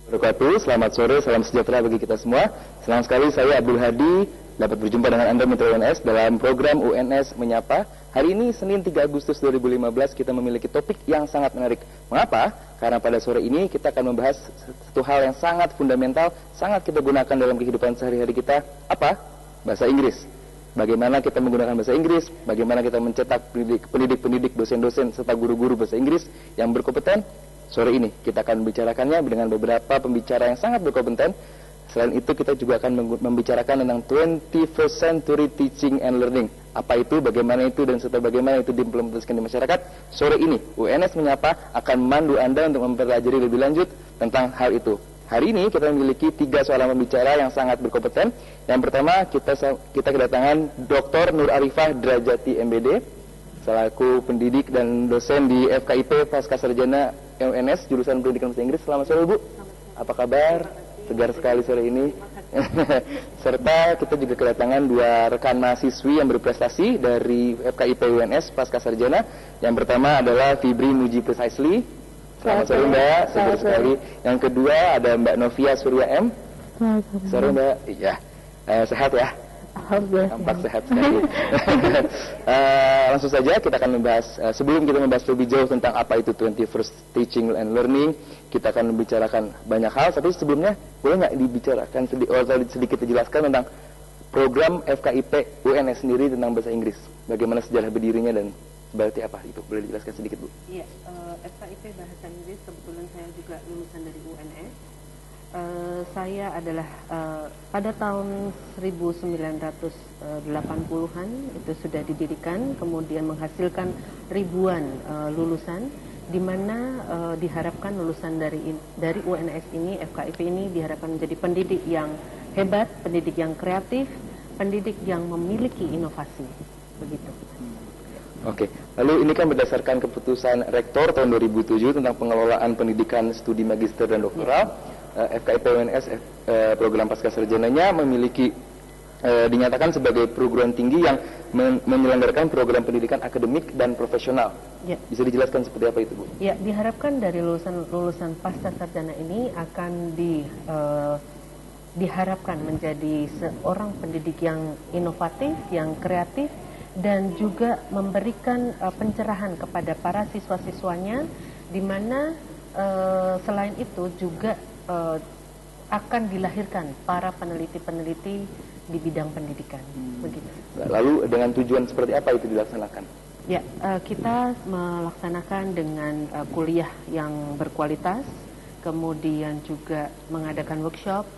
Wabarakatuh. Selamat sore, salam sejahtera bagi kita semua. Senang sekali saya Abdul Hadi dapat berjumpa dengan Anda Mitra UNS dalam program UNS Menyapa. Hari ini Senin 3 Agustus 2015 kita memiliki topik yang sangat menarik. Mengapa? Karena pada sore ini kita akan membahas satu hal yang sangat fundamental, sangat kita gunakan dalam kehidupan sehari-hari kita. Apa? Bahasa Inggris. Bagaimana kita menggunakan bahasa Inggris, bagaimana kita mencetak pendidik-pendidik, dosen-dosen, serta guru-guru bahasa Inggris yang berkompeten. Sore ini kita akan membicarakannya dengan beberapa pembicara yang sangat berkompeten. Selain itu kita juga akan membicarakan tentang 21st Century Teaching and Learning. Apa itu, bagaimana itu, dan serta bagaimana itu diimplementasikan di masyarakat. Sore ini UNS Menyapa akan memandu Anda untuk mempelajari lebih lanjut tentang hal itu. Hari ini kita memiliki 3 seorang pembicara yang sangat berkompeten. Yang pertama kita kedatangan Dr. Nur Arifah Drajati MBD selaku pendidik dan dosen di FKIP Pascasarjana UNS jurusan Pendidikan Bahasa Inggris. Selamat sore Bu. Apa kabar? Segar sekali sore ini. Serta kita juga kedatangan 2 rekan mahasiswi yang berprestasi dari FKIP UNS Pascasarjana. Yang pertama adalah Fibri Muji Precisely. Selamat sore Mbak, segar sekali. Yang kedua ada Mbak Novia Surya M. Selamat sore Mbak. Iya, sehat ya? Alhamdulillah. Tampak sehat sekali. Langsung saja kita akan membahas, sebelum kita membahas lebih jauh tentang apa itu 21st Teaching and Learning, kita akan membicarakan banyak hal. Tapi sebelumnya, boleh nggak dibicarakan sedikit dijelaskan tentang program FKIP UNS sendiri tentang bahasa Inggris? Bagaimana sejarah berdirinya dan berarti apa itu? Boleh dijelaskan sedikit Bu? Iya, FKIP Bahasa Inggris kebetulan saya juga lulusan dari UNS. Saya adalah pada tahun 1980-an itu sudah didirikan, kemudian menghasilkan ribuan lulusan, di mana diharapkan lulusan dari UNS ini, FKIP ini diharapkan menjadi pendidik yang hebat, pendidik yang kreatif, pendidik yang memiliki inovasi, begitu. Oke, lalu ini kan berdasarkan keputusan Rektor tahun 2007 tentang pengelolaan pendidikan studi magister dan doktoral. FKIP UNS program pascasarjananya memiliki dinyatakan sebagai perguruan tinggi yang menyelenggarakan program pendidikan akademik dan profesional. Ya. Bisa dijelaskan seperti apa itu Bu? Ya, diharapkan dari lulusan pascasarjana ini akan diharapkan menjadi seorang pendidik yang inovatif, yang kreatif, dan juga memberikan pencerahan kepada para siswa-siswanya, di mana selain itu juga akan dilahirkan para peneliti-peneliti di bidang pendidikan. Begitu. Lalu dengan tujuan seperti apa itu dilaksanakan? Ya, kita melaksanakan dengan kuliah yang berkualitas, kemudian juga mengadakan workshop,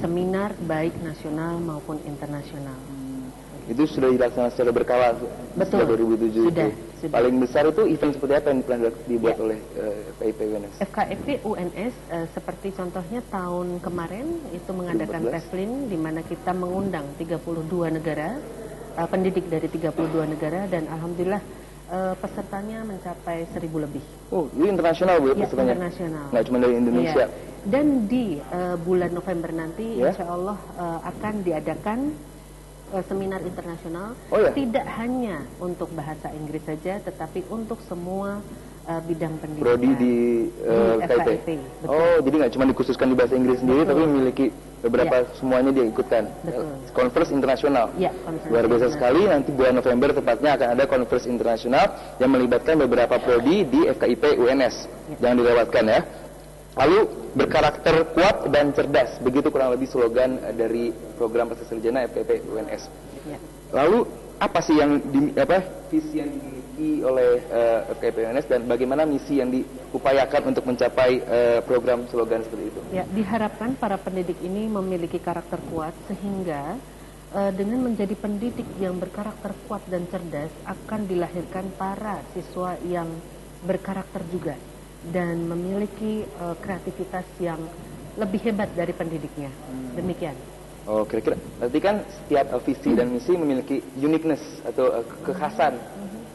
seminar baik nasional maupun internasional. Itu sudah dilaksanakan secara berkala. Betul. Sejak 2007 sudah. Paling besar itu event seperti apa yang pernah dibuat oleh FKIP UNS? FKIP UNS seperti contohnya tahun kemarin itu mengadakan PESLIN, di mana kita mengundang 32 negara, pendidik dari 32 negara, dan alhamdulillah pesertanya mencapai 1.000 lebih. Oh, ini internasional Bu ya pesertanya? Internasional. Nggak cuma dari Indonesia. Ya. Dan di bulan November nanti insya Allah akan diadakan seminar internasional, tidak hanya untuk bahasa Inggris saja, tetapi untuk semua bidang pendidikan. Prodi di FKIP. Oh, jadi nggak cuma dikhususkan di bahasa Inggris sendiri, tapi memiliki beberapa semuanya dia ikutkan. Conference internasional. Ya, luar biasa sekali. Nanti bulan November tepatnya akan ada conference internasional yang melibatkan beberapa prodi di FKIP UNS. Jangan dilewatkan ya. Lalu berkarakter kuat dan cerdas, begitu kurang lebih slogan dari program pascasarjana FKIP UNS. Ya. Lalu apa sih yang visi yang dimiliki oleh FKIP UNS dan bagaimana misi yang diupayakan untuk mencapai program slogan seperti itu? Ya, diharapkan para pendidik ini memiliki karakter kuat sehingga dengan menjadi pendidik yang berkarakter kuat dan cerdas akan dilahirkan para siswa yang berkarakter juga dan memiliki kreativitas yang lebih hebat dari pendidiknya. Demikian. Oh, kira-kira berarti kan setiap visi dan misi memiliki uniqueness atau kekhasan.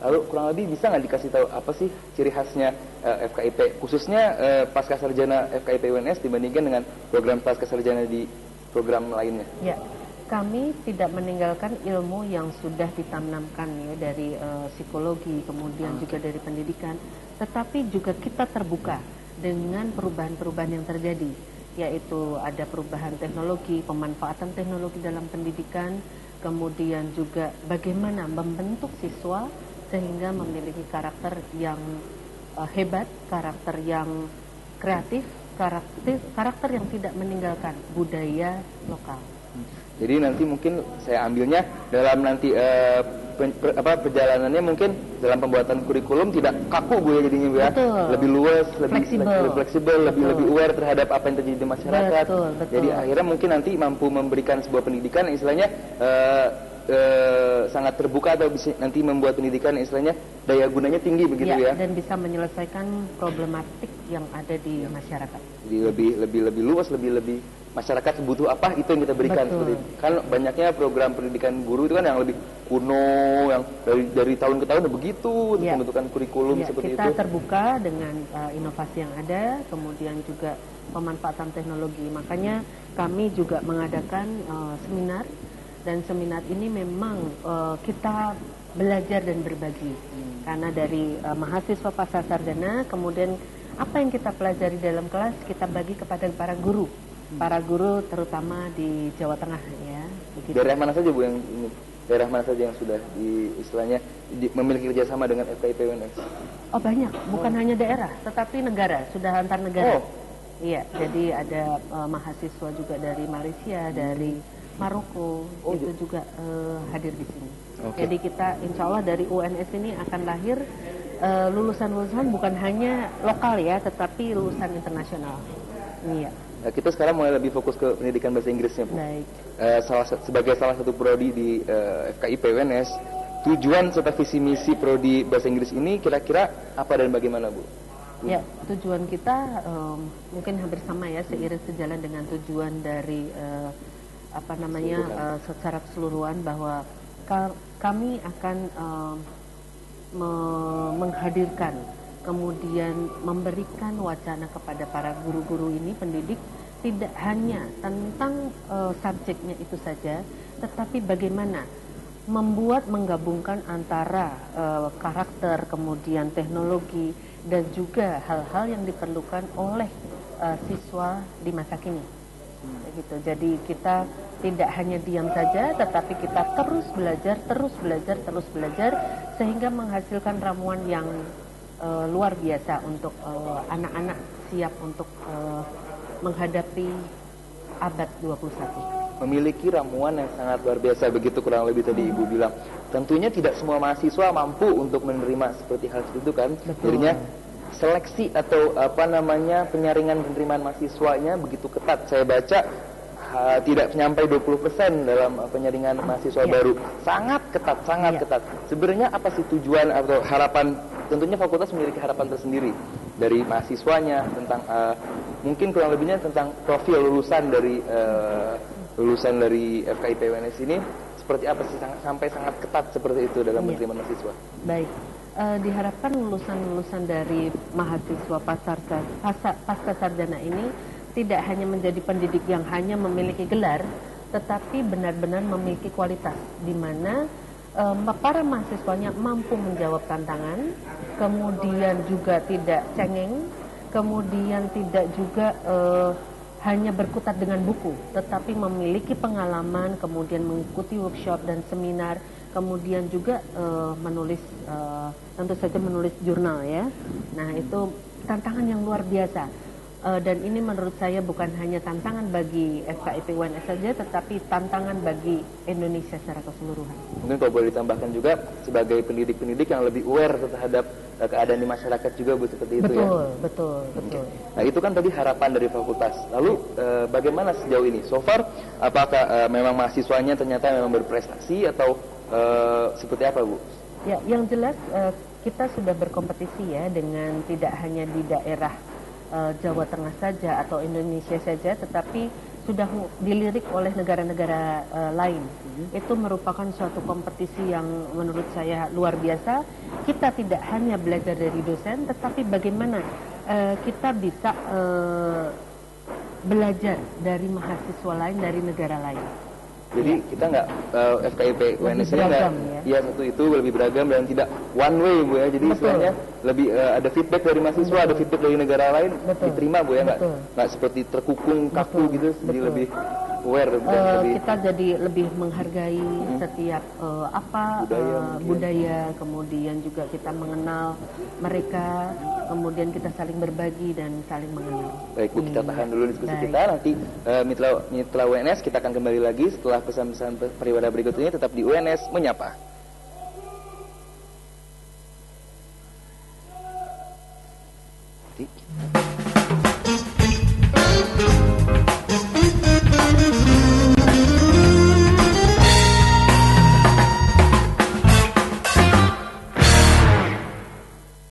Lalu kurang lebih bisa nggak dikasih tahu apa sih ciri khasnya FKIP, khususnya pascasarjana FKIP UNS dibandingkan dengan program pascasarjana di program lainnya? Ya. Kami tidak meninggalkan ilmu yang sudah ditanamkan ya dari psikologi, kemudian juga dari pendidikan, tetapi juga kita terbuka dengan perubahan-perubahan yang terjadi. yaitu ada perubahan teknologi, pemanfaatan teknologi dalam pendidikan, kemudian juga bagaimana membentuk siswa sehingga memiliki karakter yang hebat, karakter yang kreatif, karakter yang tidak meninggalkan budaya lokal. Jadi nanti mungkin saya ambilnya dalam nanti perjalanannya mungkin dalam pembuatan kurikulum tidak kaku Bu ya jadinya Bu ya. Betul. Lebih luas, lebih fleksibel, lebih aware terhadap apa yang terjadi di masyarakat. Betul. Jadi akhirnya mungkin nanti mampu memberikan sebuah pendidikan istilahnya sangat terbuka atau bisa nanti membuat pendidikan istilahnya daya gunanya tinggi begitu ya. Dan bisa menyelesaikan problematik yang ada di masyarakat. Jadi lebih luas, lebih masyarakat butuh apa itu yang kita berikan. Seperti itu. Kan banyaknya program pendidikan guru itu kan yang lebih kuno, yang dari tahun ke tahun begitu untuk pembentukan kurikulum seperti itu. Kita terbuka dengan inovasi yang ada, kemudian juga pemanfaatan teknologi. Makanya kami juga mengadakan seminar, dan seminar ini memang kita belajar dan berbagi. Karena dari mahasiswa pasca sarjana, kemudian apa yang kita pelajari dalam kelas kita bagi kepada para guru. Para guru terutama di Jawa Tengah ya. Begitu. Daerah mana saja Bu yang ini? Daerah mana saja yang sudah istilahnya memiliki kerjasama dengan FKIP UNS? Oh banyak, bukan hanya daerah, tetapi negara, sudah antar negara. Iya, jadi ada mahasiswa juga dari Malaysia, dari Maroko, itu juga hadir di sini. Jadi kita insya Allah dari UNS ini akan lahir lulusan-lulusan bukan hanya lokal ya, tetapi lulusan internasional. Iya. Kita sekarang mulai lebih fokus ke pendidikan bahasa Inggrisnya Bu. Baik. Sebagai salah satu prodi di FKIP UNS, tujuan serta visi misi prodi bahasa Inggris ini kira-kira apa dan bagaimana Bu? Ya, tujuan kita mungkin hampir sama ya, seiring sejalan dengan tujuan dari secara keseluruhan bahwa kami akan menghadirkan, kemudian memberikan wacana kepada para guru-guru ini, pendidik, tidak hanya tentang subjeknya itu saja, tetapi bagaimana menggabungkan antara karakter, kemudian teknologi, dan juga hal-hal yang diperlukan oleh siswa di masa kini. Begitu. Jadi kita tidak hanya diam saja, tetapi kita terus belajar, sehingga menghasilkan ramuan yang luar biasa untuk anak-anak siap untuk menghadapi abad 21. Memiliki ramuan yang sangat luar biasa, begitu kurang lebih tadi Ibu bilang. Tentunya tidak semua mahasiswa mampu untuk menerima seperti hal itu kan. Jadinya seleksi atau penyaringan penerimaan mahasiswanya begitu ketat. Saya baca tidak sampai 20% dalam penyaringan mahasiswa baru. Sangat ketat, ketat. Sebenarnya apa sih tujuan atau harapan? Tentunya fakultas memiliki harapan tersendiri dari mahasiswanya tentang mungkin kurang lebihnya tentang profil lulusan dari FKIP UNS ini seperti apa sih, sampai sangat ketat seperti itu dalam penerimaan mahasiswa. Baik. Diharapkan lulusan-lulusan dari mahasiswa pasca sarjana ini tidak hanya menjadi pendidik yang hanya memiliki gelar, tetapi benar-benar memiliki kualitas, di mana para mahasiswanya mampu menjawab tantangan, kemudian juga tidak cengeng, kemudian tidak juga hanya berkutat dengan buku, tetapi memiliki pengalaman, kemudian mengikuti workshop dan seminar, kemudian juga menulis, tentu saja menulis jurnal ya. Nah itu tantangan yang luar biasa. Dan ini menurut saya bukan hanya tantangan bagi FKIP UNS saja, tetapi tantangan bagi Indonesia secara keseluruhan. Mungkin kalau boleh ditambahkan juga sebagai pendidik-pendidik yang lebih aware terhadap keadaan di masyarakat juga Bu, seperti itu ya? Betul. Nah itu kan tadi harapan dari fakultas. Lalu bagaimana sejauh ini? So far, apakah memang mahasiswanya ternyata memang berprestasi atau seperti apa Bu? Ya, yang jelas kita sudah berkompetisi ya dengan tidak hanya di daerah Jawa Tengah saja atau Indonesia saja, tetapi sudah dilirik oleh negara-negara lain. Itu merupakan suatu kompetisi yang menurut saya luar biasa. Kita tidak hanya belajar dari dosen, tetapi bagaimana kita bisa belajar dari mahasiswa lain, dari negara lain. Jadi kita nggak FKIP UNS ini nggak, ya satu itu lebih beragam dan tidak one way Bu ya. Jadi istilahnya lebih ada feedback dari mahasiswa, ada feedback dari negara lain, diterima Bu ya, nggak seperti terkukung kaku gitu, jadi lebih aware dan lebih, kita jadi lebih menghargai setiap budaya, kemudian juga kita mengenal mereka, kemudian kita saling berbagi dan saling mengenal. Baik Bu, kita tahan dulu diskusi kita, nanti Mitra UNS kita akan kembali lagi setelah pesan-pesan pariwara berikut ini. Tetap di UNS Menyapa. Jadi,